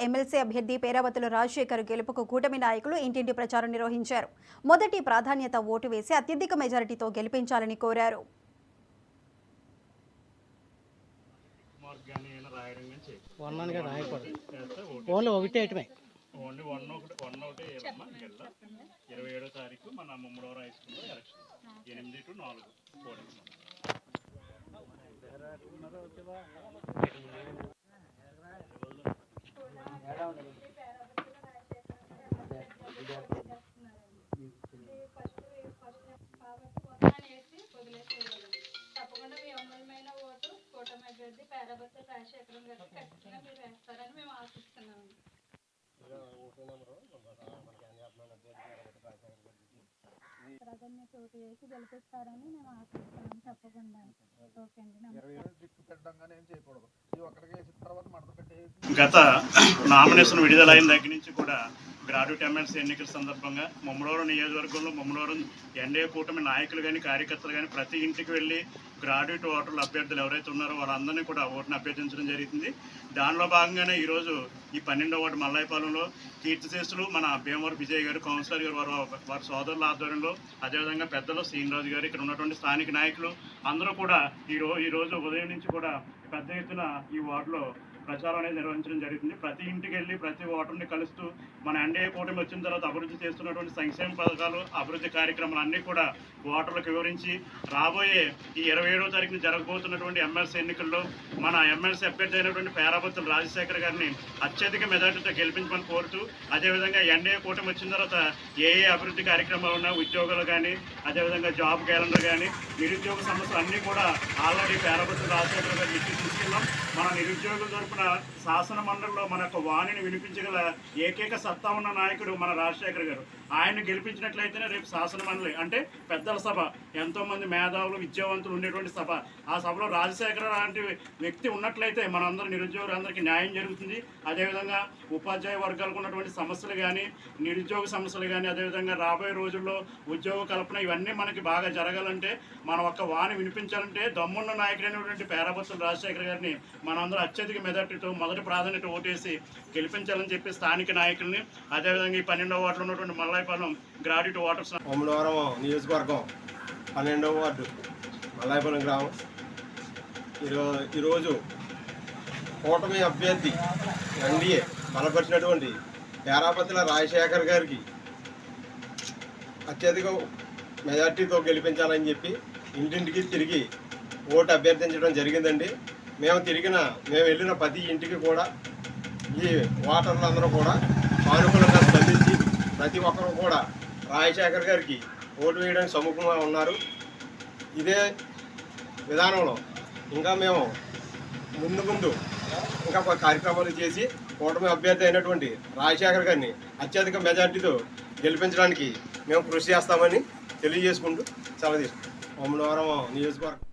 MLC అభ్యర్థి పేరావతుల రాజశేఖర్ గెలుపుకు కూటమి నాయకులు ఇంటింటి ప్రచారం నిర్వహించారు. మొదటి ప్రాధాన్యత ఓటు వేసి అత్యధిక మెజారిటీతో గెలిపించాలని కోరారు. తప్పకుండా మీ అమూల్యమైన ఓటు కూటమి అభ్యర్థి పేరావతుల రాజశేఖర్ గారికి ఖచ్చితంగా మీరు వేస్తారని మేము ఆశిస్తున్నాము. ప్రాధాన్యత ఓటు వేసి గెలిపిస్తారని మేము ఆశిస్తున్నాం. తప్పకుండా. ఓకే అండి. గత నామినేషన్ విడుదలైన దగ్గర నుంచి కూడా గ్రాడ్యుయేట్ ఎమ్మెల్సీ ఎన్నికల సందర్భంగా ముమ్మడవరం నియోజకవర్గంలో ముమ్మడవరం ఎన్డీఏ కూటమి నాయకులు కానీ కార్యకర్తలు కానీ ప్రతి ఇంటికి వెళ్ళి గ్రాడ్యుయేట్ ఓటర్ల అభ్యర్థులు ఎవరైతే ఉన్నారో వాళ్ళందరినీ కూడా ఓటును అభ్యర్థించడం జరిగింది. దానిలో భాగంగానే ఈరోజు ఈ 12వ వార్డు మల్లాయపాలెంలో కీర్తిశేషులు మన భీమవరం విజయ్ గారు, కౌన్సిలర్ గారు, వారి సోదరుల ఆధ్వర్యంలో, అదేవిధంగా పెద్దలు శ్రీనిరాజు గారు, ఇక్కడ ఉన్నటువంటి స్థానిక నాయకులు అందరూ కూడా ఈరోజు ఉదయం నుంచి కూడా పెద్ద ఎత్తున ఈ వార్డులో ప్రచారం అనేది నిర్వహించడం జరుగుతుంది. ప్రతి ఇంటికి వెళ్ళి ప్రతి ఓటర్ని కలుస్తూ మన ఎన్డీఏ కూటమి వచ్చిన తర్వాత అభివృద్ధి చేస్తున్నటువంటి సంక్షేమ పథకాలు, అభివృద్ధి కార్యక్రమాలు అన్నీ కూడా ఓటర్లకు వివరించి రాబోయే ఈ 27వ తారీఖున జరగబోతున్నటువంటి ఎమ్మెల్సీ ఎన్నికల్లో మన ఎమ్మెల్సీ అభ్యర్థి అయినటువంటి పేరావతుల రాజశేఖర్ గారిని అత్యధిక మెజార్టీతో గెలిపించమని కోరుతూ, అదేవిధంగా ఎన్డీఏ కూటమి వచ్చిన తర్వాత ఏ అభివృద్ధి కార్యక్రమాలు ఉన్నా, ఉద్యోగాలు కానీ, అదేవిధంగా జాబ్ క్యాలెండర్ కానీ, నిరుద్యోగ సమస్యలు అన్నీ కూడా ఆల్రెడీ పేరావతుల రాజశేఖర్ గారు తీసుకున్నాం. మన నిరుద్యోగుల తరపున శాసన మండలిలో మన యొక్క వాణిని వినిపించగల ఏకైక సత్తా ఉన్న నాయకుడు మన రాజశేఖర్ గారు. ఆయన గెలిపించినట్లయితేనే రేపు శాసన మండలి అంటే పెద్దల సభ, ఎంతోమంది మేధావులు, విద్యావంతులు ఉండేటువంటి సభ, ఆ సభలో రాజశేఖర్ లాంటి వ్యక్తి ఉన్నట్లయితే మనందరూ నిరుద్యోగులందరికీ న్యాయం జరుగుతుంది. అదేవిధంగా ఉపాధ్యాయ వర్గాలకు ఉన్నటువంటి సమస్యలు కానీ, నిరుద్యోగ సమస్యలు కానీ, అదేవిధంగా రాబోయే రోజుల్లో ఉద్యోగ కల్పన ఇవన్నీ మనకి బాగా జరగాలంటే, మన ఒక్క వాణి వినిపించాలంటే దమ్మున్న నాయకుడైనటువంటి పేరావతుల రాజశేఖర్ గారిని మనందరూ అత్యధిక మెజార్టీతో మొదటి ప్రాధాన్యత ఓటేసి గెలిపించాలని చెప్పి స్థానిక నాయకుల్ని, అదేవిధంగా ఈ 12వ వార్డులో ఉన్నటువంటి మల్లాయపాలెం గ్రాడ్యుయేట్ ఓటర్స్ ముమ్మడవరం నియోజకవర్గం 12వ వార్డు మల్లాయపాలెం గ్రామం ఈరోజు కూటమి అభ్యర్థి ఎన్డీఏ బలపరిచినటువంటి పేరావతుల రాజశేఖర్ గారికి అత్యధిక మెజార్టీతో గెలిపించాలని చెప్పి ఇంటింటికి తిరిగి ఓటు అభ్యర్థించడం జరిగిందండి. మేము వెళ్ళిన ప్రతి ఇంటికి కూడా ఈ ఓటర్లందరూ కూడా సానుకూలంగా స్పందించి ప్రతి ఒక్కరూ కూడా రాజశేఖర్ గారికి ఓటు వేయడానికి సముఖంగా ఉన్నారు. ఇదే విధానంలో ఇంకా మేము ముందు ఇంకా కార్యక్రమాలు చేసి కూటమి అభ్యర్థి అయినటువంటి రాజశేఖర్ గారిని అత్యధిక మెజార్టీతో గెలిపించడానికి మేము కృషి చేస్తామని తెలియజేసుకుంటూ సెలవు తీసుకుంటాం. ముమ్మడవరం నియోజకవర్గం.